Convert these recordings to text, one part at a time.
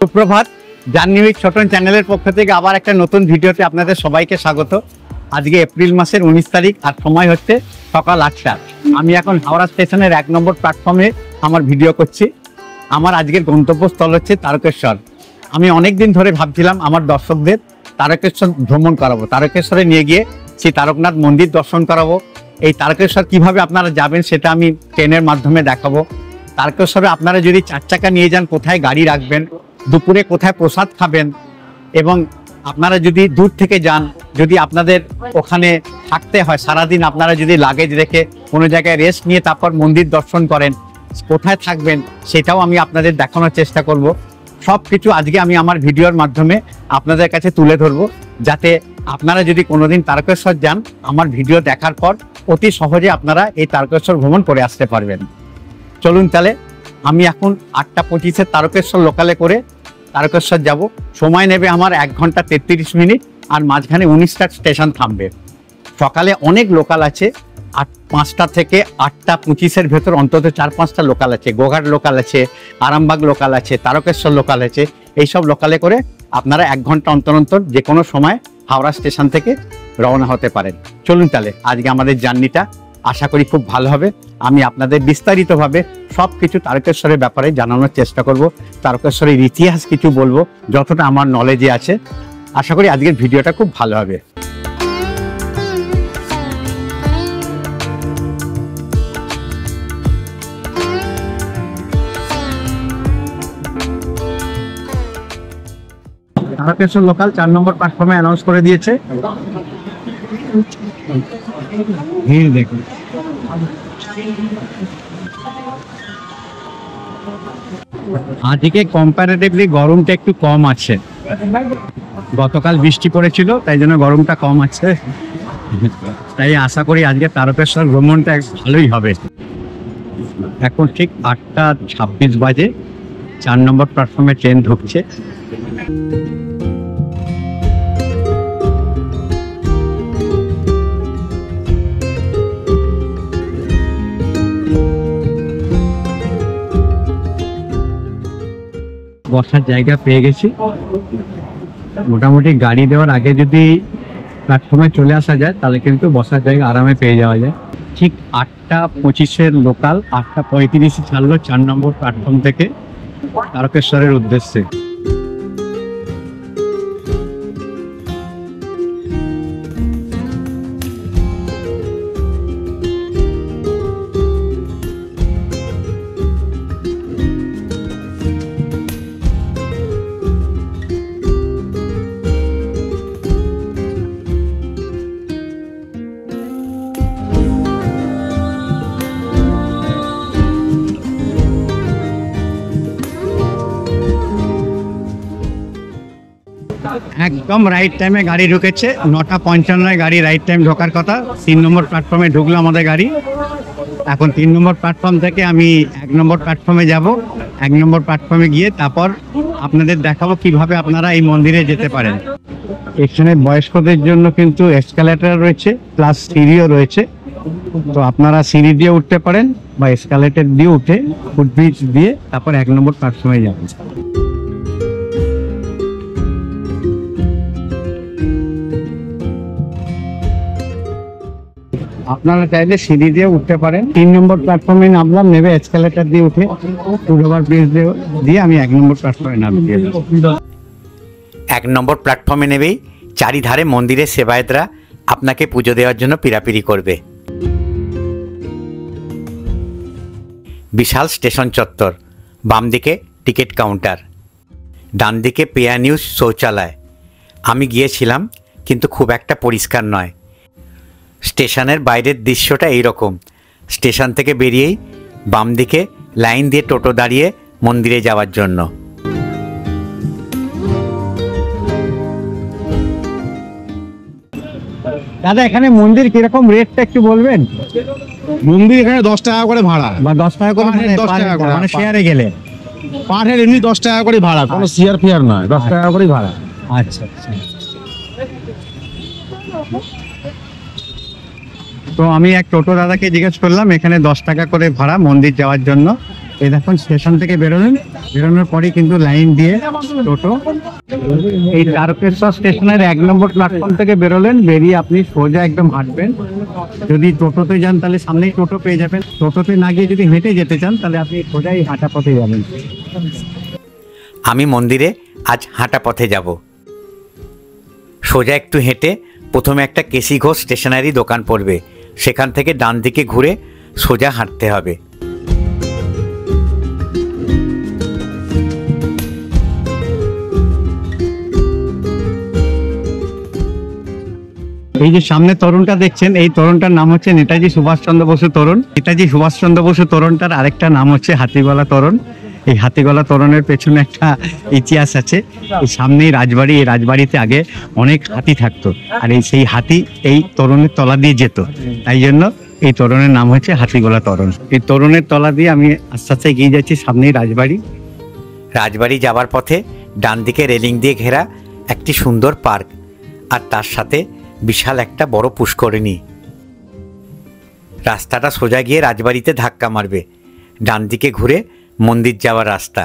সুপ্রভাত, journey with Chhoton চ্যানেলের পক্ষ থেকে আবার একটা নতুন ভিডিওতে আপনাদের সবাইকে স্বাগত। আজকে এপ্রিল মাসের 19 তারিখ আর সময় হচ্ছে সকাল 8টা। আমি এখন হাওড়া স্টেশনের 1 নম্বর প্ল্যাটফর্মে আমার ভিডিও করছি। আমার আজকের গন্তব্যস্থল হচ্ছে তারকেশ্বর। আমি অনেক দিন ধরে ভাবছিলাম আমার দর্শকদের তারকেশ্বর ভ্রমণ করাবো, তারকেশ্বরে নিয়ে গিয়ে সেই তারকনাথ মন্দির দর্শন করাবো। এই তারকেশ্বর কিভাবে আপনারা যাবেন সেটা আমি ট্রেনের মাধ্যমে দেখাবো। তারকেশ্বরে আপনারা যদি 4 চাকা নিয়ে যান কোথায় গাড়ি রাখবেন, দুপুরে কোথায় প্রসাদ খাবেন, এবং আপনারা যদি দূর থেকে যান, যদি আপনাদের ওখানে থাকতে হয় সারাদিন, আপনারা যদি লাগেজ রেখে কোনো জায়গায় রেস্ট নিয়ে তারপর মন্দির দর্শন করেন, কোথায় থাকবেন সেটাও আমি আপনাদের দেখানোর চেষ্টা করব। সব কিছু আজকে আমি আমার ভিডিওর মাধ্যমে আপনাদের কাছে তুলে ধরবো, যাতে আপনারা যদি কোনোদিন তারকেশ্বর যান আমার ভিডিও দেখার পর অতি সহজে আপনারা এই তারকেশ্বর ভ্রমণ করে আসতে পারবেন। চলুন তাহলে আমি এখন 8:25 তারকেশ্বর লোকালে করে তারকেশ্বর যাব। সময় নেবে আমার 1 ঘন্টা 33 মিনিট, আর মাঝখানে 19টা স্টেশন থামবে। সকালে অনেক লোকাল আছে, 5টা থেকে 8:25 ভেতর অন্তত 4-5টা লোকাল আছে। গোঘাট লোকাল আছে, আরামবাগ লোকাল আছে, তারকেশ্বর লোকাল আছে। এইসব লোকালে করে আপনারা 1 ঘন্টা অন্তর অন্তর যে কোনো সময় হাওড়া স্টেশন থেকে রওনা হতে পারেন। চলুন তাহলে আজকে আমাদের জার্নিটা আশা করি খুব ভালো হবে। আমি আপনাদের বিস্তারিতভাবে সব কিছু তারকেশ্বরের ব্যাপারে জানানোর চেষ্টা করব, তারকেশ্বরের ইতিহাস কিছু বলবো যতটা আমার নলেজে আছে। আশা করি আজকের ভিডিওটা খুব ভালো হবে। তারকেশ্বর লোকাল 4 নম্বর প্ল্যাটফর্মে অ্যানাউন্স করে দিয়েছে। ভিড় দেখুন। আজকে কম্পারেটিভলি গরমটা একটু কম আছে, গতকাল বৃষ্টি পড়েছিল তাই জন্য গরমটা কম আছে। তাই আশা করি আজকে তারকেশ্বর ভ্রমণটা ভালোই হবে। এখন ঠিক 8:26 বাজে, 4 নম্বর প্ল্যাটফর্মে ট্রেন ঢুকছে। বসার জায়গা পেয়ে গেছি। মোটামুটি গাড়ি দেওয়ার আগে যদি প্ল্যাটফর্মে চলে আসা যায় তাহলে কিন্তু বসার জায়গা আরামে পেয়ে যাওয়া যায়। ঠিক 8:25 লোকাল 8:35 ছাড়লো 4 নম্বর প্ল্যাটফর্ম থেকে তারকেশ্বরের উদ্দেশ্যে। একদম রাইট টাইমে গাড়ি ঢুকেছে। 9:55 গাড়ি রাইট টাইম ঢোকার কথা। 3 নম্বর প্ল্যাটফর্মে ঢুকলো আমাদের গাড়ি। এখন 3 নম্বর প্ল্যাটফর্ম থেকে আমি 1 নম্বর প্ল্যাটফর্মে যাব। 1 নম্বর প্ল্যাটফর্মে গিয়ে তারপর আপনাদের দেখাবো কিভাবে আপনারা এই মন্দিরে যেতে পারেন। এখানে বয়স্কদের জন্য কিন্তু এসকালেটর রয়েছে, প্লাস সিঁড়িও রয়েছে। তো আপনারা সিঁড়ি দিয়ে উঠতে পারেন বা এসকালেটর দিয়ে উঠে ফুটব্রিজ দিয়ে তারপর 1 নম্বর প্ল্যাটফর্মে যাবেন। আপনারা চাইলে সিঁড়ি দিয়ে উঠতে পারেন। 3 নম্বর প্ল্যাটফর্মে নামলাম, নেবে এসকালেটর দিয়ে উঠে ফুটওভার ব্রিজ দিয়ে আমি 1 নম্বর প্ল্যাটফর্মে নামিয়ে দেব। 1 নম্বর প্ল্যাটফর্মে নেবেই চারিধারে মন্দিরের সেবায়েতরা আপনাকে পুজো দেওয়ার জন্য পিরাপিরি করবে। বিশাল স্টেশন চত্বর, বাম দিকে টিকিট কাউন্টার, ডান দিকে পেয়ার নিউজ শৌচালয়। আমি গিয়েছিলাম কিন্তু খুব একটা পরিষ্কার নয়। স্টেশনের বাইরের দৃশ্যটা এইরকম। স্টেশন থেকে বেরিয়েই বাম দিকে লাইন দিয়ে টোটো দাঁড়িয়ে মন্দিরে যাওয়ার জন্য। দাদা, এখানে মন্দির কিরকম রেটটা একটু বলবেন? মন্দির এখানে 10 টাকা করে ভাড়া, বা 10 টাকা করে, 10 টাকা করে, মানে শেয়ারে গেলে পার হেড এমনি 10 টাকা করে ভাড়া, কোনো শেয়ার ফেয়ার নয়, 10 টাকা করে ভাড়া। আচ্ছা আচ্ছা। তো আমি এক টোটো দাদাকে জিজ্ঞেস করলাম, এখানে 10 টাকা করে ভাড়া মন্দির যাওয়ার জন্য। এই দেখুন স্টেশন থেকে বেরোলেন, বেরোনোর পরে কিন্তু লাইন দিয়ে টোটো এই তারকেশ্বর স্টেশনের 1 নম্বর প্ল্যাটফর্ম থেকে বেরোলেন, বেরিয়ে আপনি সোজা একদম হাঁটবেন। যদি টোটোতে যান তাহলে সামনেই টোটো পেয়ে যাবেন, টোটোতে না গিয়ে যদি হেঁটে যেতে চান তাহলে আপনি সোজাই হাঁটা পথে যাবেন। আমি মন্দিরে আজ হাঁটা পথে যাব। সোজা একটু হেঁটে প্রথমে একটা কেসি ঘোষ স্টেশনারি দোকান পড়বে, সেখান থেকে ডান দিকে ঘুরে সোজা হাঁটতে হবে। এই যে সামনে তরুণটা দেখছেন, এই তরুণটার নাম হচ্ছে নেতাজি সুভাষচন্দ্র বসু তরুণ। নেতাজি সুভাষচন্দ্র বসু তরুণটার আরেকটা নাম হচ্ছে হাতিগলা তরুণ। এই হাতিগলা তরুণের পেছনে একটা ইতিহাস আছে। এই সামনেই রাজবাড়ি, এই রাজবাড়িতে আগে অনেক হাতি থাকতো, আর সেই হাতি এই তরুণের তলা দিয়ে যেত, তাই জন্য এই তরুণের নাম হচ্ছে হাতিগলা তরুণ। এই তরুণের তলা দিয়ে আমি আস্তে আস্তে এগিয়ে যাচ্ছি, সামনেই রাজবাড়ি। রাজবাড়ি যাবার পথে ডান দিকে রেলিং দিয়ে ঘেরা একটি সুন্দর পার্ক, আর তার সাথে বিশাল একটা বড় পুষ্করিণী। রাস্তাটা সোজা গিয়ে রাজবাড়িতে ধাক্কা মারবে, ডান দিকে ঘুরে মন্দির যাওয়ার রাস্তা।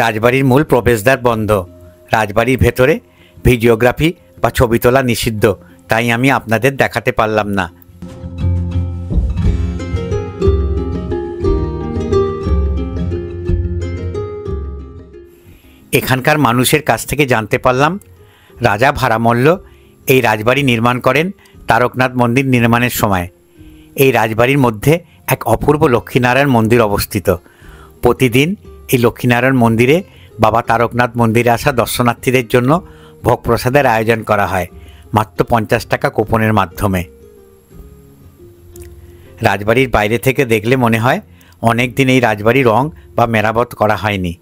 রাজবাড়ির মূল প্রবেশদ্বার বন্ধ। রাজবাড়ির ভেতরে ভিডিওগ্রাফি বা ছবি তোলা নিষিদ্ধ, তাই আমি আপনাদের দেখাতে পারলাম না। এখানকার মানুষের কাছ থেকে জানতে পারলাম রাজা ভারামল্ল এই রাজবাড়ি নির্মাণ করেন তারকনাথ মন্দির নির্মাণের সময়। এই রাজবাড়ির মধ্যে এক অপূর্ব লক্ষ্মীনারায়ণ মন্দির অবস্থিত। প্রতিদিন এই লক্ষ্মীনারায়ণ মন্দিরে বাবা তারকনাথ মন্দিরে আসা দর্শনার্থীদের জন্য ভোগ প্রসাদের আয়োজন করা হয় মাত্র 50 টাকা কুপনের মাধ্যমে। রাজবাড়ির বাইরে থেকে দেখলে মনে হয় অনেক দিন এই রাজবাড়ি রং বা মেরামত করা হয়নি।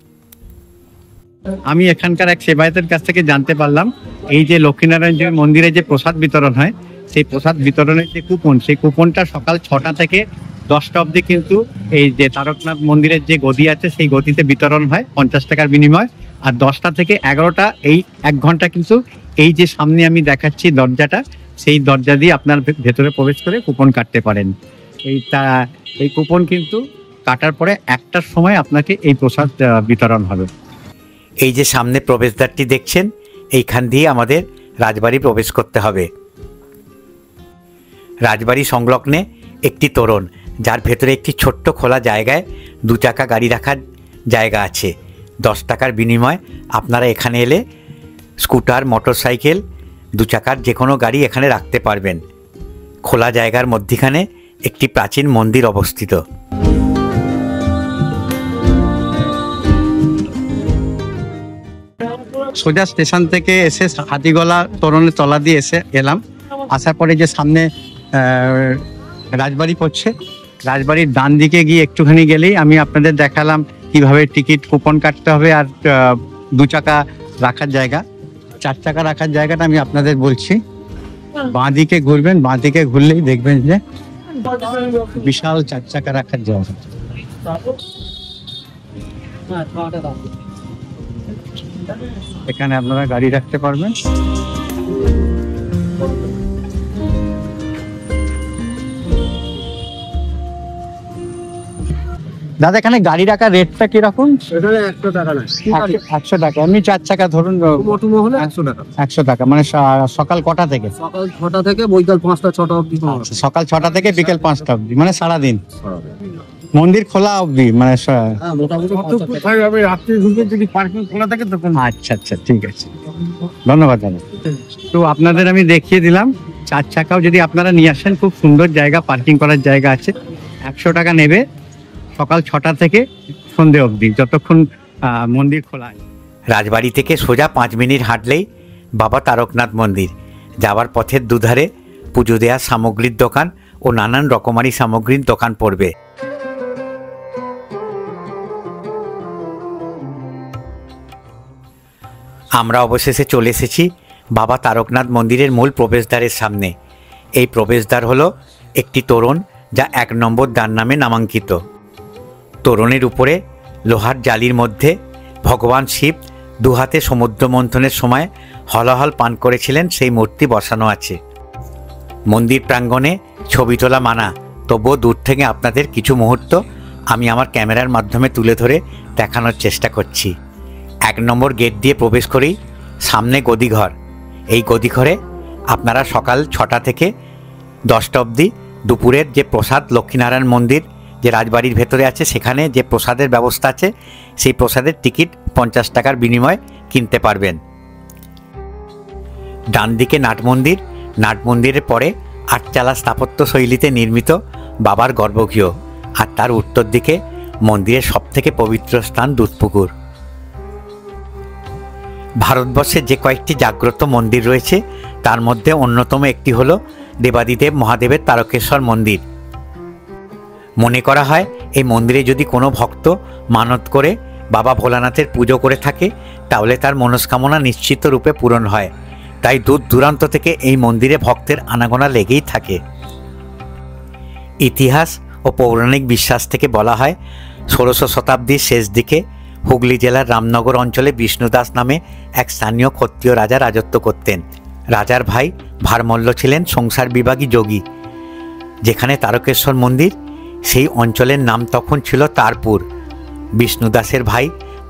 আমি এখানকার এক সেবায়েতের কাছ থেকে জানতে পারলাম এই যে লক্ষ্মীনারায়ণ যে মন্দিরে যে প্রসাদ বিতরণ হয়, সেই প্রসাদ বিতরণের যে কুপন, সেই কুপনটা সকাল 6টা থেকে 10টা অবধি কিন্তু এই যে তারকনাথ মন্দিরের যে গদি আছে সেই গদিতে বিতরণ হয় 50 টাকার বিনিময়। আর 10টা থেকে 11টা এই 1 ঘন্টা কিন্তু এই যে সামনে আমি দেখাচ্ছি দরজাটা, সেই দরজা দিয়ে আপনার ভেতরে প্রবেশ করে কুপন কাটতে পারেন। এই কুপন কিন্তু কাটার পরে 1টার সময় আপনাকে এই প্রসাদ বিতরণ হবে। এই যে সামনে প্রবেশদ্বারটি দেখছেন, এইখান দিয়ে আমাদের রাজবাড়ি প্রবেশ করতে হবে। রাজবাড়ি সংলগ্নে একটি তোরণ, যার ভেতরে একটি ছোট্ট খোলা জায়গায় 2 চাকা গাড়ি রাখার জায়গা আছে। 10 টাকার বিনিময় আপনারা এখানে এলে স্কুটার, মোটরসাইকেল, 2 চাকার যে কোনো গাড়ি এখানে রাখতে পারবেন। খোলা জায়গার মধ্যিখানে একটি প্রাচীন মন্দির অবস্থিত। সোজা স্টেশন থেকে এসে হাতিগলা তরুণের তলা দিয়ে এলাম। আসার পরে যে সামনে রাজবাড়ি পড়ছে, রাজবাড়ির ডান দিকে গিয়ে একটুখানি গেলেই আমি আপনাদের দেখালাম কিভাবে টিকিট কুপন কাটতে হবে। আর 2 চাকা রাখার জায়গা, 4 চাকা রাখার জায়গাটা আমি আপনাদের বলছি। বাঁ দিকে ঘুরবেন, বাঁ দিকে ঘুরলেই দেখবেন যে বিশাল 4 চাকা রাখার জায়গা। এখানে আপনারা গাড়ি রাখতে পারবেন। দাদা, এখানে গাড়ি রাখার রেটটা কিরকম? 100 টাকা। এমনি 4 চাকা ধরুন 100 টাকা। মানে সকাল কটা থেকে? সকাল 6টা থেকে বিকাল 5টা 6টা অবধি। সকাল 6টা থেকে বিকেল 5টা অবধি, মানে সারাদিন মন্দির খোলা অবধি, মানে আচ্ছা আচ্ছা, ঠিক আছে, ধন্যবাদ দাদা। তো আপনাদের আমি দেখিয়ে দিলাম 4 চাকাও যদি আপনারা নিয়ে আসেন, খুব সুন্দর জায়গা, পার্কিং করার জায়গা আছে। 100 টাকা নেবে সকাল 6টা থেকে সন্ধে অবধি, যতক্ষণ মন্দির খোলা আছে। রাজবাড়ি থেকে সোজা 5 মিনিট হাঁটলেই বাবা তারকনাথ মন্দির। যাওয়ার পথের দুধারে পুজো দেওয়ার সামগ্রীর দোকান ও নানান রকমারি সামগ্রীর দোকান পড়বে। আমরা অবশেষে চলে এসেছি বাবা তারকনাথ মন্দিরের মূল প্রবেশদ্বারের সামনে। এই প্রবেশদ্বার হলো একটি তোরণ, যা 1 নম্বর দ্বার নামে নামাঙ্কিত। তোরণের উপরে লোহার জালির মধ্যে ভগবান শিব 2 হাতে সমুদ্র মন্থনের সময় হলাহল পান করেছিলেন, সেই মূর্তি বসানো আছে। মন্দির প্রাঙ্গণে ছবি তোলা মানা, তবুও দূর থেকে আপনাদের কিছু মুহূর্ত আমি আমার ক্যামেরার মাধ্যমে তুলে ধরে দেখানোর চেষ্টা করছি। 1 নম্বর গেট দিয়ে প্রবেশ করেই সামনে গদিঘর। এই গদিঘরে আপনারা সকাল 6টা থেকে 10টা অবধি দুপুরের যে প্রসাদ লক্ষ্মীনারায়ণ মন্দির যে রাজবাড়ির ভেতরে আছে সেখানে যে প্রসাদের ব্যবস্থা আছে সেই প্রসাদের টিকিট 50 টাকার বিনিময়ে কিনতে পারবেন। ডান দিকে নাট মন্দির, নাট মন্দিরের পরে 8চালা স্থাপত্য শৈলীতে নির্মিত বাবার গর্ভগৃহ, আর তার উত্তর দিকে মন্দিরের সবথেকে পবিত্র স্থান দুধপুকুর। ভারতবর্ষে যে কয়েকটি জাগ্রত মন্দির রয়েছে তার মধ্যে অন্যতম একটি হলো দেবাদিদেব মহাদেবের তারকেশ্বর মন্দির। মনে করা হয় এই মন্দিরে যদি কোনো ভক্ত মানত করে বাবা ভোলানাথের পুজো করে থাকে তাহলে তার মনস্কামনা নিশ্চিত রূপে পূরণ হয়। তাই দূর দূরান্ত থেকে এই মন্দিরে ভক্তের আনাগোনা লেগেই থাকে। ইতিহাস ও পৌরাণিক বিশ্বাস থেকে বলা হয় 16শো শতাব্দীর শেষ দিকে হুগলি জেলার রামনগর অঞ্চলে বিষ্ণুদাস নামে এক স্থানীয় ক্ষত্রিয় রাজা রাজত্ব করতেন। রাজার ভাই ভারমল্ল ছিলেন সংসার বিভাগী যোগী। যেখানে তারকেশ্বর মন্দির সেই অঞ্চলের নাম তখন ছিল তারপুর। বিষ্ণুদাসের ভাই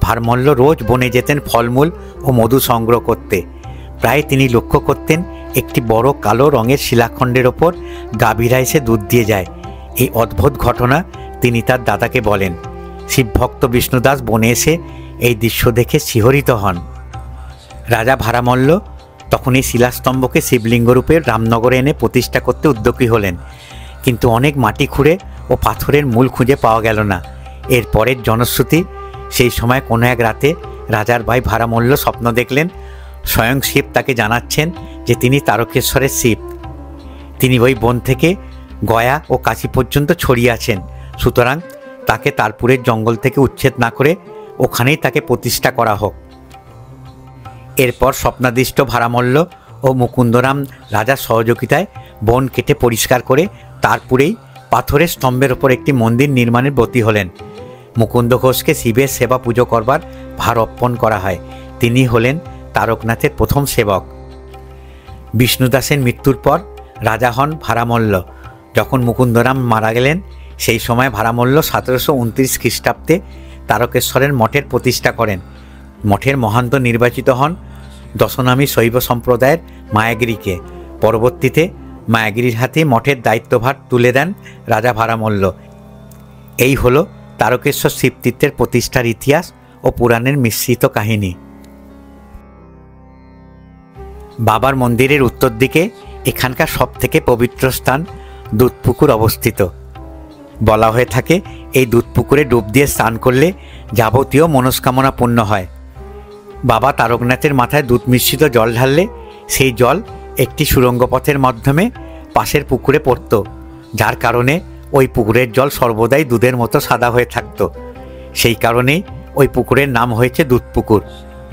ভারমল্ল রোজ বনে যেতেন ফলমূল ও মধু সংগ্রহ করতে। প্রায় তিনি লক্ষ্য করতেন একটি বড় কালো রঙের শিলাখণ্ডের ওপর গাভীরা এসে দুধ দিয়ে যায়। এই অদ্ভুত ঘটনা তিনি তার দাদাকে বলেন। শিবভক্ত বিষ্ণুদাস বনে এসে এই দৃশ্য দেখে শিহরিত হন। রাজা ভারামল্ল তখন এই শিলাস্তম্ভকে শিবলিঙ্গরূপে রামনগরে এনে প্রতিষ্ঠা করতে উদ্যোগী হলেন, কিন্তু অনেক মাটি খুঁড়ে ও পাথরের মূল খুঁজে পাওয়া গেল না। এর পরের জনশ্রুতি, সেই সময় কোনো এক রাতে রাজার ভাই ভারামল্ল স্বপ্ন দেখলেন স্বয়ং শিব তাকে জানাচ্ছেন যে তিনি তারকেশ্বরের শিব। তিনি ওই বন থেকে গয়া ও কাশী পর্যন্ত ছড়িয়ে আছেন, সুতরাং তাকে তারপুরের জঙ্গল থেকে উচ্ছেদ না করে ওখানেই তাকে প্রতিষ্ঠা করা হোক। এরপর স্বপ্নাদিষ্ট ভারামল্ল ও মুকুন্দরাম রাজার সহযোগিতায় বন কেটে পরিষ্কার করে তারপুরেই পাথরের স্তম্ভের ওপর একটি মন্দির নির্মাণের ব্রতী হলেন। মুকুন্দ ঘোষকে শিবের সেবা পুজো করবার ভার অর্পণ করা হয়। তিনি হলেন তারকনাথের প্রথম সেবক। বিষ্ণুদাসের মৃত্যুর পর রাজা হন ভারামল্ল। যখন মুকুন্দরাম মারা গেলেন সেই সময় ভারামল্ল 1729 খ্রিস্টাব্দে তারকেশ্বরের মঠের প্রতিষ্ঠা করেন। মঠের মহান্ত নির্বাচিত হন দশনামী শৈব সম্প্রদায়ের মায়াগিরিকে। পরবর্তীতে মায়াগিরির হাতে মঠের দায়িত্বভার তুলে দেন রাজা ভারামল্ল। এই হল তারকেশ্বর শিবতীর্থের প্রতিষ্ঠার ইতিহাস ও পুরাণের মিশ্রিত কাহিনী। বাবার মন্দিরের উত্তর দিকে এখানকার সবথেকে পবিত্র স্থান দুধপুকুর অবস্থিত। বলা হয়ে থাকে এই দুধপুকুরে ডুব দিয়ে স্নান করলে যাবতীয় মনস্কামনা পূর্ণ হয়। বাবা তারকনাথের মাথায় দুধ মিশ্রিত জল ঢাললে সেই জল একটি সুড়ঙ্গ পথের মাধ্যমে পাশের পুকুরে পড়ত, যার কারণে ওই পুকুরের জল সর্বদাই দুধের মতো সাদা হয়ে থাকত। সেই কারণেই ওই পুকুরের নাম হয়েছে দুধপুকুর।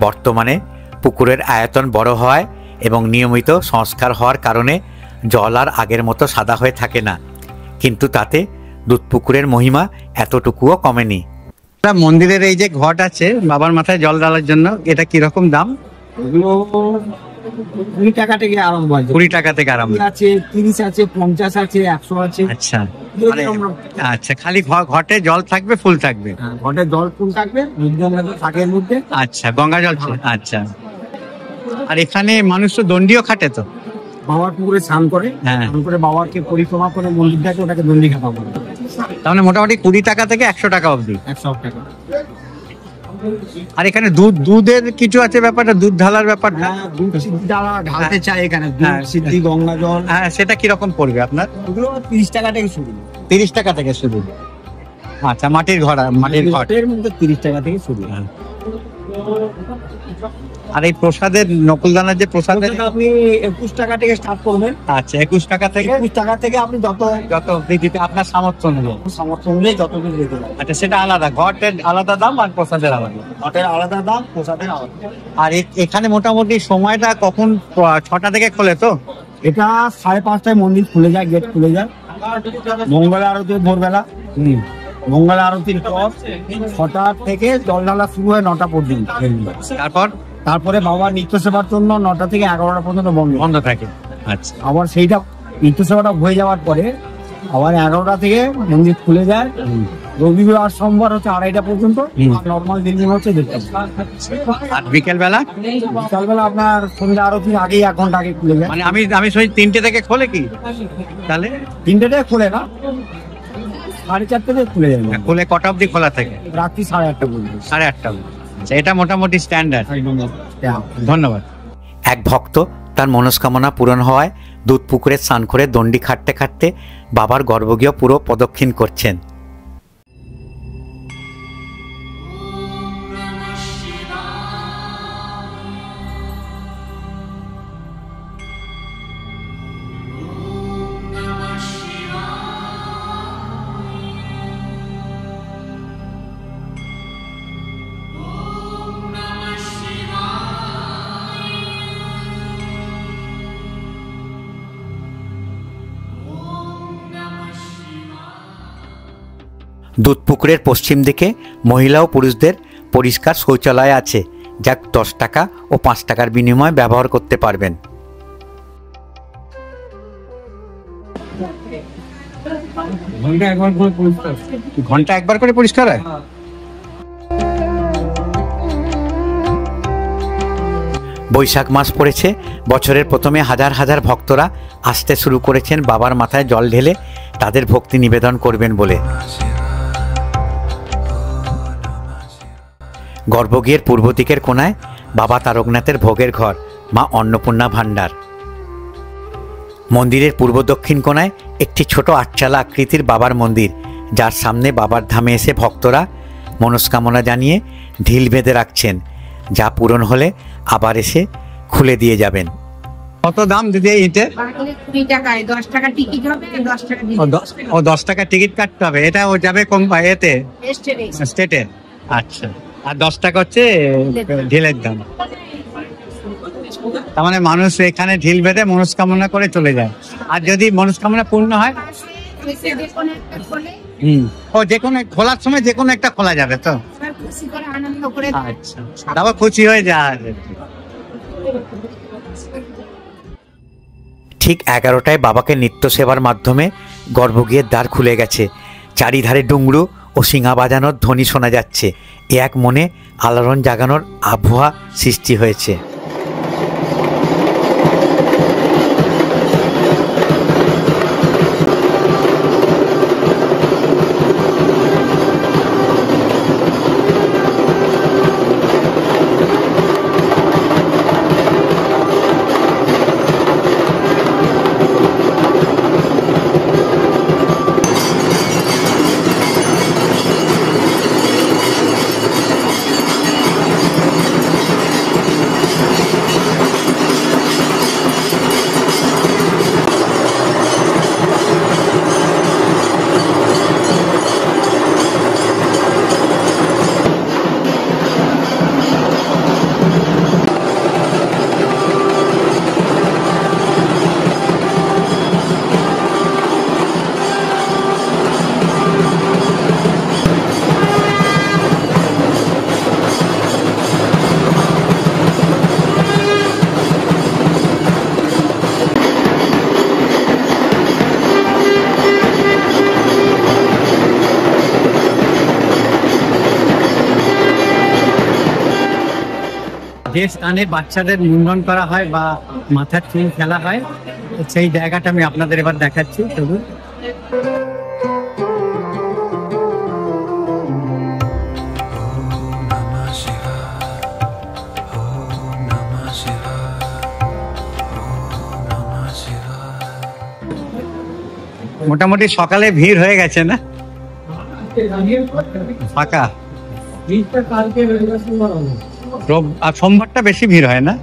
বর্তমানে পুকুরের আয়তন বড় হওয়ায় এবং নিয়মিত সংস্কার হওয়ার কারণে জল আর আগের মতো সাদা হয়ে থাকে না, কিন্তু তাতে দুধপুকুরের মহিমা এতটুকুও কমেনি। মন্দিরের এই যে ঘট আছে বাবার মাথায় জল ঢালার জন্য, এটা কিরকম দাম? ওগুলো 20 টাকা থেকে আরম্ভ আছে। 20 টাকা থেকে আরম্ভ আছে, 30 আছে, 50 আছে, 100 আছে। আচ্ছা, আচ্ছা, খালি ঘটে জল থাকবে, ফুল থাকবে? ঘটে জল ফুল থাকবে, থাকের মধ্যে। আচ্ছা, গঙ্গা জল। আচ্ছা, আর এখানে মানুষ তো দণ্ডিও খাটে তো? বাবার পুকুরে স্নান করে, স্নান করে বাবাকে পরিক্রমা করে মন্দিরটাকে, ওটাকে দণ্ডি খাতা বলে। তার মানে মোটামুটি 20 টাকা থেকে 100 টাকা অবধি। 100 টাকা। আর এখানে দুধের কিছু আছে ব্যাপারটা, দুধ ঢালার ব্যাপার? হ্যাঁ, দুধ সিদ্ধি ঢালতে চাই এখানে, দুধ সিদ্ধি, গঙ্গা জল। হ্যাঁ, সেটা কিরকম পড়বে আপনার? ওগুলো 30 টাকা থেকে শুরু। 30 টাকা থেকে শুরু। আচ্ছা, মাটির ঘড়া, মাটির ঘটের মধ্যে 30 টাকা থেকে শুরু। আর এই প্রসাদের নকুলদানার যে প্রসাদ, আপনি 21 টাকা থেকে স্টার্ট করবেন। আচ্ছা, 21 টাকা থেকে? 21 টাকা থেকে আপনি যত দিতে আপনার সামর্থ্য অনুযায়ী যত কিছু দিতে পারেন। আচ্ছা, সেটা আলাদা, ঘটের আলাদা দাম আর প্রসাদের আলাদা? ঘটের আলাদা দাম, প্রসাদের আলাদা। আর এখানে মোটামুটি সময়টা কখন? 6টা থেকে খোলে তো? এটা 5:30টায় মন্দির খুলে যায়, গেট খুলে যায়। মঙ্গল আরতি ভোরবেলা, মঙ্গল আরতির পর 6টা থেকে জল ঢালা শুরু হয় 9টা পর্যন্ত। তারপরে বাবার নিত্য সেবার জন্য 9টা থেকে 11টা পর্যন্ত বন্ধ থাকে। আচ্ছা, আবার সেইটা নিত্য সেবাটা হয়ে যাওয়ার পরে আবার 11টা থেকে মন্দির খুলে যায়। রবিবার সোমবার হচ্ছে 2:30টা পর্যন্ত, আর নর্মাল দিন হচ্ছে 1:30টা। আর বিকেল বেলা বিকালবেলা আপনার সন্ধ্যা আরতির আগেই 1 ঘন্টা আগে খুলে যায়। মানে আমি শুনি 3টে থেকে খোলে কি তাহলে? 3টেতে খুলে না, 4:30 থেকে খুলে যায়। খুলে কটা অবধি খোলা থাকে? রাত্রি 8:30 পর্যন্ত। 8:30। আচ্ছা, এটা মোটামুটি স্ট্যান্ডার্ড। ধন্যবাদ। এক ভক্ত তার মনস্কামনা পূরণ হওয়ায় দুধ পুকুরে স্নান করে দণ্ডি খাটতে খাটতে বাবার গর্ভগৃহ পুরো প্রদক্ষিণ করছেন। দুধ পুকুরের পশ্চিম দিকে মহিলা ও পুরুষদের পরিষ্কার শৌচালয় আছে, যা 10 টাকা ও 5 টাকার বিনিময়ে ব্যবহার করতে পারবেন। ঘন্টা একবার করে পরিষ্কার হয়? বৈশাখ মাস পড়েছে। বছরের প্রথমে হাজার হাজার ভক্তরা আসতে শুরু করেছেন বাবার মাথায় জল ঢেলে তাদের ভক্তি নিবেদন করবেন বলে। গর্ভগৃহের পূর্ব দিকের কোণায় বাবা তারকনাথের ভোগের ঘর, মা অন্নপূর্ণা ভাণ্ডার। মন্দিরের পূর্ব দক্ষিণ কোণায় একটি ছোট 8চালা আকৃতির বাবার মন্দির, যার সামনে বাবার ধামে এসে ভক্তরা মনস্কামনা জানিয়ে ঢিল বেঁধে রাখছেন, যা পূরণ হলে আবার এসে খুলে দিয়ে যাবেন। কত দাম দিদি ইটে? 20 টাকায় 10 টাকা টিকিট হবে, 10 টাকা ও 10 টাকা টিকিট কাটতে হবে। এটা ও যাবে কম এতে স্টেটে? আচ্ছা। আর 10 টাকা হচ্ছে ঢিলের দাম। তার মানে মানুষ এখানে ঢিল বেঁধে মনস্কামনা করে চলে যায়, আর যদি মনস্কামনা পূর্ণ হয় ও যে কোনো খোলার সময় যে কোনো একটা খোলা যাবে তো? আচ্ছা, তারপর খুশি হয়ে যায়। ঠিক 11টায় বাবাকে নিত্য সেবার মাধ্যমে গর্ভগৃহের দ্বার খুলে গেছে। চারিধারে ডুংরু ও শিঙা বাজানোর ধ্বনি শোনা যাচ্ছে। এক মনে আলোড়ন জাগানোর আবহাওয়া সৃষ্টি হয়েছে। যে স্থানে বাচ্চাদের মুন্ডন করা হয় বা মাথার চুল ফেলা হয়, সেই জায়গাটা আমি আপনাদের এবার দেখাচ্ছি। চলুন। মোটামুটি সকালে ভিড় হয়ে গেছে না? ফাঁকা। আর সোমবারটা বেশি ভিড় হয় না?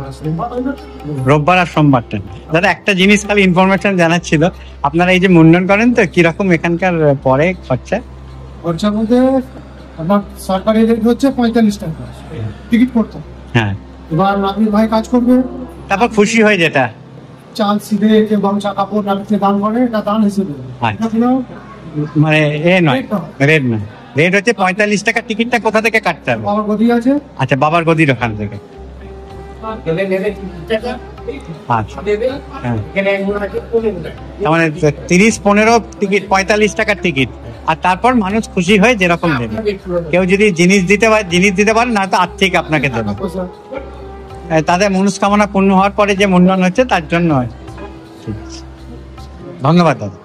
রোববার আর সোমবারটা। দাদা একটা জিনিস খালি ইনফরমেশন জানার ছিল, আপনারা এই যে মুন্ডন করেন তো কিরকম এখানকার পরে খরচা? খরচার মধ্যে আমার সরকারি রেট হচ্ছে 45 টাকা টিকিট করতে। হ্যাঁ, এবার নাপিত ভাই কাজ করবে, তারপর খুশি হয় যেটা চাল সিধে কে গামছা কাপড় নাপিতে দান করে, এটা দান হিসেবে। এটা কোনো মানে এ নয়, রেট নয়। রেট হচ্ছে 45 টাকা। টিকিটটা কোথা থেকে কাটতে হবে? বাবার গদি আছে। আচ্ছা, বাবার গদির ওখান থেকে। আচ্ছা হ্যাঁ। তার মানে 30-15 টিকিট, 45 টাকার টিকিট। আর তারপর মানুষ খুশি হয়ে যেরকম দেবে, কেউ যদি জিনিস দিতে পারে, না তো আর্থিক আপনাকে দেবে। তাদের মনস্কামনা পূর্ণ হওয়ার পরে যে মুন্ডন হচ্ছে তার জন্য হয়। ঠিক আছে, ধন্যবাদ দাদা।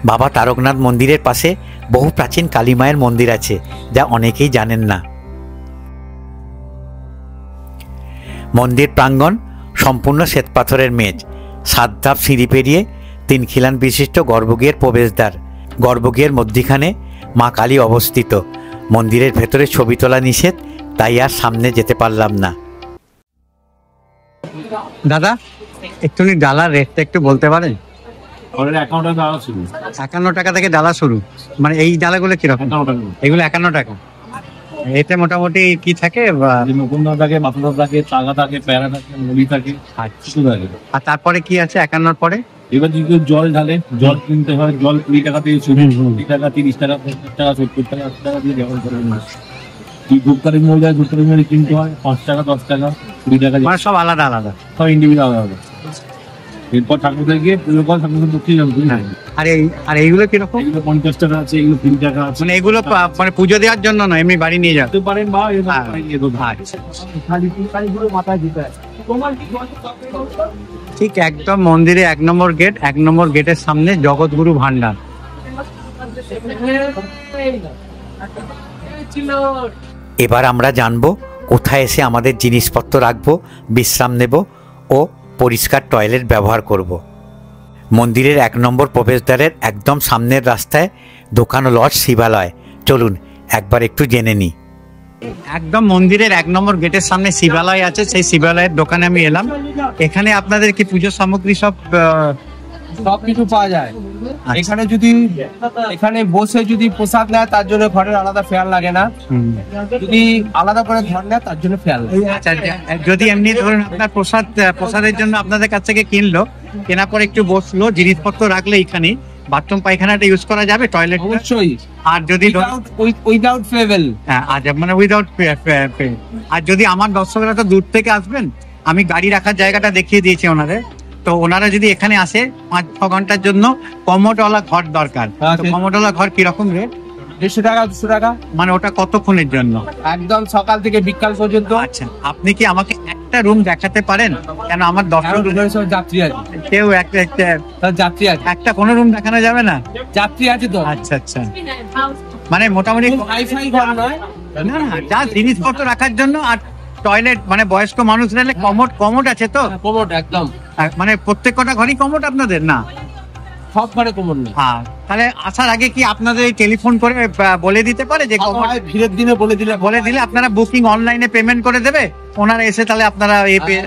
বাবা তারকনাথ মন্দিরের পাশে বহু প্রাচীন কালী মায়ের মন্দির আছে, যা অনেকেই জানেন না। মন্দির প্রাঙ্গণ সম্পূর্ণ শ্বেতপাথরের মেঝ, 7 ধাপ সিঁড়ি পেরিয়ে 3 খিলান বিশিষ্ট গর্ভগৃহের প্রবেশদ্বার। গর্ভগৃহের মধ্যিখানে মা কালী অবস্থিত। মন্দিরের ভেতরে ছবি তোলা নিষেধ, তাই আর সামনে যেতে পারলাম না। দাদা একটুখানি ডালার রেটটা একটু বলতে পারেন? 51 টাকা থেকে ডালা শুরু। মানে এই ডালাগুলো কিরকম? এগুলো 51 টাকা। এতে মোটামুটি কি থাকে? মুকুন্দা থাকে, মাথা থাকে, চাগা থাকে, প্যারা থাকে, মুড়ি থাকে, কিছু থাকে। আর তারপরে কি আছে 51 পরে? এবার যদি জল ঢালে, জল কিনতে হয়, জল 20 টাকা থেকে শুরু, 20 টাকা, 30 টাকা, 50 টাকা, 70 টাকা, 80 টাকা দিয়ে ব্যবহার করে মাছ। ধূপকারি মরে যায়, ধূপকারি মরে কিনতে হয় 5 টাকা, 10 টাকা, 20 টাকা, মানে সব আলাদা আলাদা, সব ইন্ডিভিজুয়াল আলাদা। এরপর ঠাকুরদের গিয়ে পুজো করে ঠাকুরদের দক্ষিণ যাবে। আর এইগুলো কিরকম? এগুলো 50 টাকা আছে, এগুলো 3 টাকা আছে। মানে এগুলো মানে পুজো দেওয়ার জন্য না, এমনি বাড়ি নিয়ে যাবে পারেন বা আচ্ছা। ঠিক একদম মন্দিরে 1 নম্বর গেট, 1 নম্বর গেটের সামনে জগৎগুরু ভান্ডার। এবার আমরা জানবো কোথায় এসে আমাদের জিনিসপত্র রাখবো, বিশ্রাম নেব ও পরিষ্কার টয়লেট ব্যবহার করব। মন্দিরের 1 নম্বর প্রবেশদ্বারের একদম সামনের রাস্তায় দোকান ও লজ শিবালয়। চলুন একবার একটু জেনে নিই। একদম মন্দিরের 1 নম্বর গেটের সামনে শিবালয় আছে, সেই শিবালয়ের দোকানে আমি এলাম। এখানে আপনাদের কি পুজোর সামগ্রী সবকিছু পাওয়া যায় এখানে। এখানে বসে যদি প্রসাদ নেয় তার জন্য ঘরের আলাদা ফেয়ার লাগে না, যদি আলাদা করে ঘর নেয় তার জন্য ফেয়ার লাগে। আচ্ছা, যদি এমনি ধরুন আপনার প্রসাদের জন্য আপনাদের কাছ থেকে কিনলো, কেনার পর একটু বসলো, জিনিসপত্র রাখলে এখানে বাথরুম পায়খানাটা ইউজ করা যাবে, টয়লেট অবশ্যই। আর যদি উইদাউট ফেভেল, আচ্ছা মানে উইদাউট আর যদি আমার দর্শকরা তো দূর থেকে আসবেন, আমি গাড়ি রাখার জায়গাটা দেখিয়ে দিয়েছি ওনাদের, তো ওনারা যদি এখানে আসে 5-6 ঘন্টার জন্য কমোডওয়ালা ঘর দরকার। কমোডওয়ালা ঘর কিরকম রেট? 150 টাকা, 200 টাকা। মানে ওটা কতক্ষণের জন্য? একদম সকাল থেকে বিকাল পর্যন্ত। আচ্ছা, আপনি কি আমাকে একটা রুম দেখাতে পারেন? কেন আমার 10 যাত্রী আছে, কেউ একটা যাত্রী আছে, একটা কোনো রুম দেখানো যাবে না? যাত্রী আছে তো। আচ্ছা আচ্ছা, মানে মোটামুটি হাইফাই ঘর নয়, না না, যা জিনিসপত্র রাখার জন্য। আর টয়লেট মানে বয়স্ক মানুষ নিলে কমোড আছে তো? কোমোড একদম, মানে প্রত্যেক কটা ঘরই কমোড আপনাদের? না, সব ঘরে কোমোড নেই। হ্যাঁ, তাহলে আসার আগে কি আপনাদের টেলিফোন করে বলে দিতে পারে যে ভিড়ের দিনে বলে দিলে আপনারা বুকিং অনলাইনে পেমেন্ট করে দেবে, ওনারা এসে তাহলে আপনারা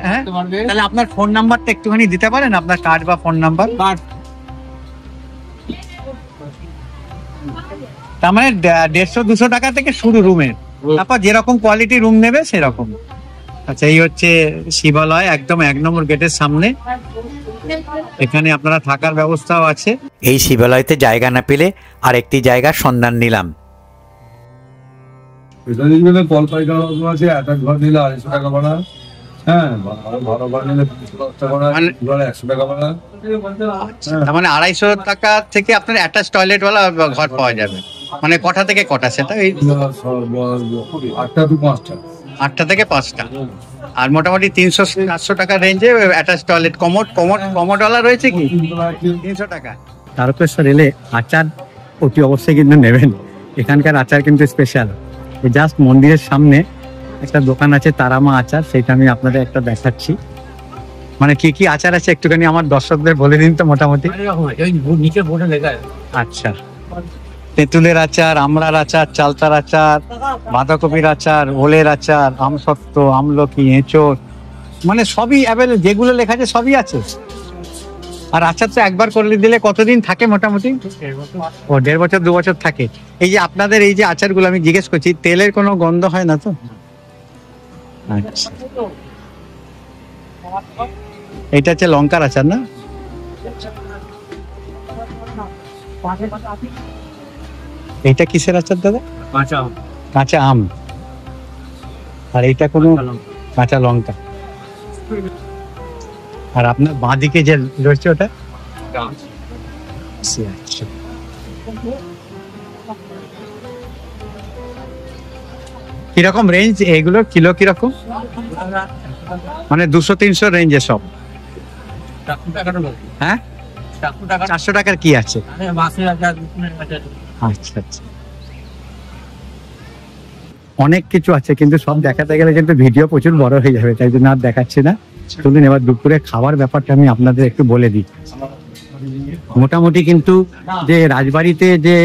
হ্যাঁ, তাহলে আপনার ফোন নাম্বারটা একটুখানি দিতে পারেন, আপনার কার্ড বা ফোন নাম্বার? তার মানে 150-200 টাকা থেকে শুরু রুমের, তারপর যেরকম কোয়ালিটি রুম নেবে সেরকম। আচ্ছা, এই হচ্ছে শিবালয়, একদম 1 নম্বর গেটের সামনে। এখানে আপনারা থাকার ব্যবস্থাও আছে। এই শিবালয়তে জায়গা না পেলে আরেকটি জায়গার সন্ধান নিলাম। কল পাইকার আছে, একটা ঘর নিলে 250 টাকা ভাড়া। হ্যাঁ, ভালো ঘর নিলে 100 টাকা ভাড়া। তার মানে 250 টাকা থেকে আপনার অ্যাটাচ টয়লেট ওয়ালা ঘর পাওয়া যাবে। মানে কটা থেকে কটা সেটা? 8টা to 5টা। 8টা থেকে 5টা। আর মোটামুটি 300-400 টাকা রেঞ্জে অ্যাটাচ টয়লেট, কমোডওয়ালা রয়েছে কি 300 টাকা। তারকেশ্বর এলে আচার অতি অবশ্যই কিন্তু নেবেন, এখানকার আচার কিন্তু স্পেশাল। জাস্ট মন্দিরের সামনে একটা দোকান আছে তারামা আচার, সেটা আমি আপনাদের একটা দেখাচ্ছি। মানে কি কি আচার আছে একটুখানি আমার দর্শকদের বলে দিন তো মোটামুটি। নিচে বোর্ডে লেখা আছে। আচ্ছা, তেঁতুলের আচার, আমড়ার আচার, চালতার আচার, বাঁধাকপির আচার, ওলের আচার, আমসত্ত্ব, আমলকি, এঁচোড়, মানে সবই অ্যাভেলেবল, যেগুলো লেখা আছে সবই আছে। আর আচার তো একবার করলে দিলে কতদিন থাকে মোটামুটি? 1.5 বছর 2 বছর থাকে। এই যে আপনাদের এই যে আচারগুলো আমি জিজ্ঞেস করছি, তেলের কোনো গন্ধ হয় না তো? আচ্ছা, এটা হচ্ছে লঙ্কার আচার না? এইটা কিসের আচার দাদা? কাঁচা আম। আর এইটা কোনো কাঁচা লঙ্কা। আর আপনার বাঁদিকে যে রয়েছে ওটা কিরকম রেঞ্জ এগুলো, কিলো কিরকম? মানে 200-300 রেঞ্জে সব? হ্যাঁ, 400 টাকার কি আছে? আচ্ছা আচ্ছা, অনেক কিছু আছে কিন্তু সব দেখাতে গেলে কিন্তু ভিডিও প্রচুর বড় হয়ে যাবে, তাই জন্য আর দেখাচ্ছি না। চলুন এবার দুপুরে খাবার ব্যাপারটা আমি আপনাদের একটু বলে দিই। মোটামুটি কিন্তু যে রাজবাড়িতে যে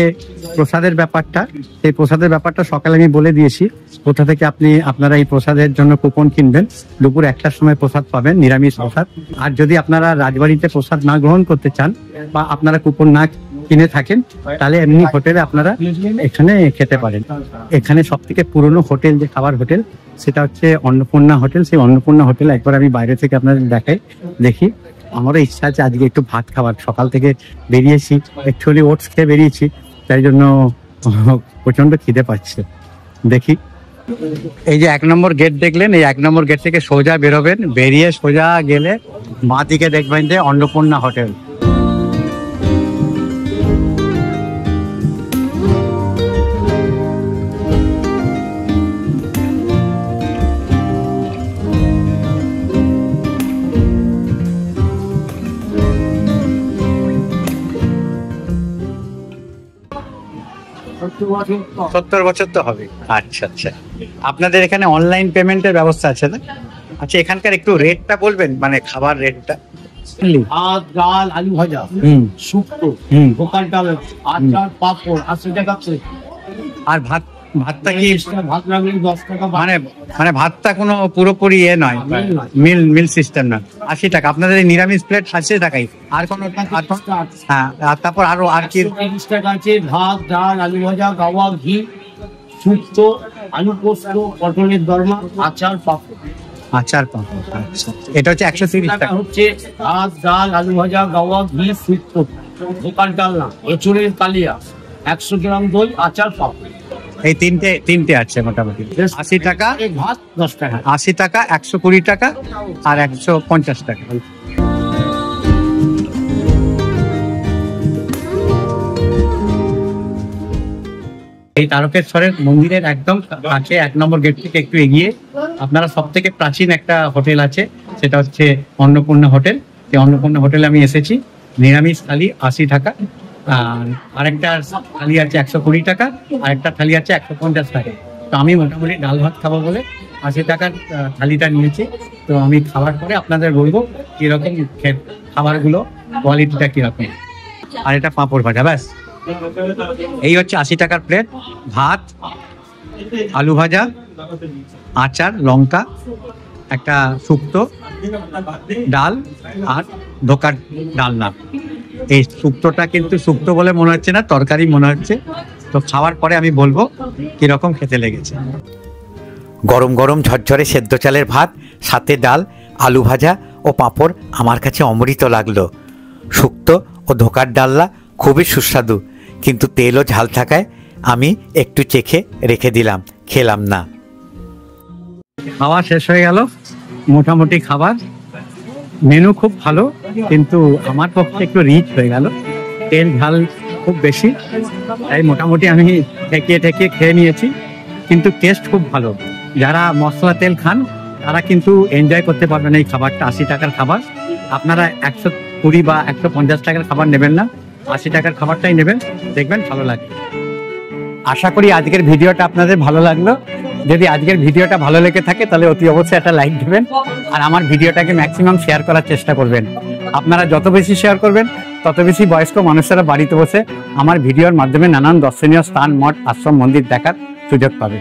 প্রসাদের ব্যাপারটা, সেই প্রসাদের ব্যাপারটা সকালে আমি বলে দিয়েছি কোথা থেকে আপনারা এই প্রসাদের জন্য কুপন কিনবেন। দুপুর 1টার সময় প্রসাদ পাবেন, নিরামিষ প্রসাদ। আর যদি আপনারা রাজবাড়িতে প্রসাদ না গ্রহণ করতে চান বা আপনারা কুপন না কিনে থাকেন, তাহলে এমনি হোটেলে আপনারা এখানে খেতে পারেন। এখানে সব থেকে পুরনো হোটেল, যে খাবার হোটেল, সেটা হচ্ছে অন্নপূর্ণা হোটেল। সেই অন্নপূর্ণা হোটেল একবার আমি বাইরে থেকে আপনাদের দেখি। আমারও ইচ্ছা আছে আজকে একটু ভাত খাবার। সকাল থেকে বেরিয়েছি, অ্যাকচুয়ালি ওটস খেয়ে বেরিয়েছি, তাই জন্য প্রচন্ড খিদে পাচ্ছে। দেখি, এই যে 1 নম্বর গেট দেখলেন, এই 1 নম্বর গেট থেকে সোজা বেরোবেন, বেরিয়ে সোজা গেলে বাঁ দিকে দেখবেন যে অন্নপূর্ণা হোটেল। সত্তর বছর তো হবে। আচ্ছা আচ্ছা, আপনাদের এখানে অনলাইন পেমেন্টের ব্যবস্থা আছে না? আচ্ছা, এখানকার একটু রেটটা বলবেন, মানে খাবার রেটটা? ভাত, ডাল, আলু ভাজা, শুক্তো, দোকান ডাল, আচার, পাঁপড় 80 টাকা প্লেট। আর ভাতটা কি ভাত লাগলে 10 টাকা। মানে ভাতটা কোনো পুরোপুরি নয়, মিল সিস্টেম না। 80 টাকা। আপনাদের এই নিরামিষ প্লেট 80 টাকাই। আর কোনো? হ্যাঁ, আর তারপর আর কি? 30 টাকা আছে ভাত, ডাল, আলু ভাজা, গাওয়া ঘি, শুক্তো, আলু পোস্ত, পটলের দরমা, আচার, পাঁপড়। আচার পাঁপড়। আচ্ছা, এটা হচ্ছে 130 টাকা। হচ্ছে ভাত, ডাল, আলু ভাজা, গাওয়া ঘি, শুক্তো, দোকান ডাল না, এঁচুড়ের কালিয়া, 100 গ্রাম দই, আচার, পাঁপড়। এই তিনটে আছে মোটামুটি। 80 টাকা ভাত, 10 টাকা। 80 টাকা, 120 টাকা আর 150 টাকা। এই তারকেশ্বরের মন্দিরের একদম কাছে 1 নম্বর গেট থেকে একটু এগিয়ে আপনারা সব থেকে প্রাচীন একটা হোটেল আছে, সেটা হচ্ছে অন্নপূর্ণা হোটেল। এই অন্নপূর্ণা হোটেলে আমি এসেছি। নিরামিষ থালি 80 টাকা, আরেকটা থালি আছে 120 টাকা, আরেকটা থালি আছে 150 টাকা। তো আমি মোটামুটি ডাল ভাত খাবো বলে 80 টাকার থালিটা নিয়েছি। তো আমি খাবার পরে আপনাদের বলবো কিরকম খাবারগুলো, কোয়ালিটিটা কিরকম। আর এটা পাঁপড় ভাজা, ব্যাস। এই হচ্ছে 80 টাকার প্লেট। ভাত, আলু ভাজা, আচার, লঙ্কা, একটা শুক্তো, ডাল আর ধোকার ডালনা। এই শুক্তোটা কিন্তু শুক্তো বলে মনে হচ্ছে না, তরকারি মনে হচ্ছে। তো খাওয়ার পরে আমি বলবো কিরকম খেতে লেগেছে। গরম গরম ঝরঝরে সেদ্ধ চালের ভাত, সাথে ডাল, আলু ভাজা ও পাঁপড় আমার কাছে অমৃত লাগলো। শুক্তো ও ধোকার ডালনা খুবই সুস্বাদু, কিন্তু তেল ও ঝাল থাকায় আমি একটু চেখে রেখে দিলাম, খেলাম না। খাওয়া শেষ হয়ে গেল। মোটামুটি খাবার, মেনু খুব ভালো, কিন্তু আমার পক্ষে একটু রিচ হয়ে গেল। তেল ঝাল খুব বেশি, তাই মোটামুটি আমি ঠেকিয়ে খেয়ে নিয়েছি। কিন্তু টেস্ট খুব ভালো। যারা মশলা তেল খান তারা কিন্তু এনজয় করতে পারবেন এই খাবারটা। 80 টাকার খাবার। আপনারা 120 বা 150 টাকার খাবার নেবেন না, 80 টাকার খাবারটাই নেবেন, দেখবেন ভালো লাগবে। আশা করি আজকের ভিডিওটা আপনাদের ভালো লাগলো। যদি আজকের ভিডিওটা ভালো লেগে থাকে তাহলে অতি অবশ্যই একটা লাইক দেবেন, আর আমার ভিডিওটাকে ম্যাক্সিমাম শেয়ার করার চেষ্টা করবেন। আপনারা যত বেশি শেয়ার করবেন তত বেশি বয়স্ক মানুষেরা বাড়িতে বসে আমার ভিডিওর মাধ্যমে নানান দর্শনীয় স্থান, মঠ, আশ্রম, মন্দির দেখার সুযোগ পাবে।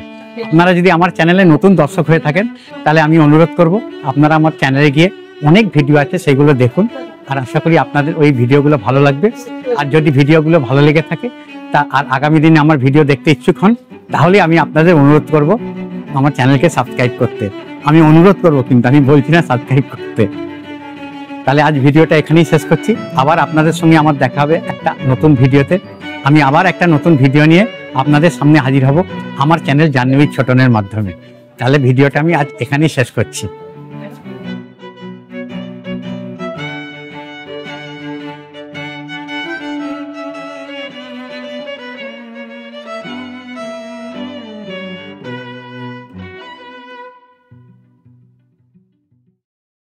আপনারা যদি আমার চ্যানেলে নতুন দর্শক হয়ে থাকেন তাহলে আমি অনুরোধ করব আপনারা আমার চ্যানেলে গিয়ে অনেক ভিডিও আছে সেগুলো দেখুন, আর আশা করি আপনাদের ওই ভিডিওগুলো ভালো লাগবে। আর যদি ভিডিওগুলো ভালো লেগে থাকে আর আগামী দিনে আমার ভিডিও দেখতে ইচ্ছুক হন, তাহলে আমি আপনাদের অনুরোধ করব আমার চ্যানেলকে সাবস্ক্রাইব করতে। আমি অনুরোধ করব, কিন্তু আমি বলছি না সাবস্ক্রাইব করতে। তাহলে আজ ভিডিওটা এখানেই শেষ করছি। আবার আপনাদের সঙ্গে আমার দেখা হবে একটা নতুন ভিডিওতে। আমি আবার একটা নতুন ভিডিও নিয়ে আপনাদের সামনে হাজির হব আমার চ্যানেল জাহ্নবী ছোটনের মাধ্যমে। তাহলে ভিডিওটা আমি আজ এখানেই শেষ করছি।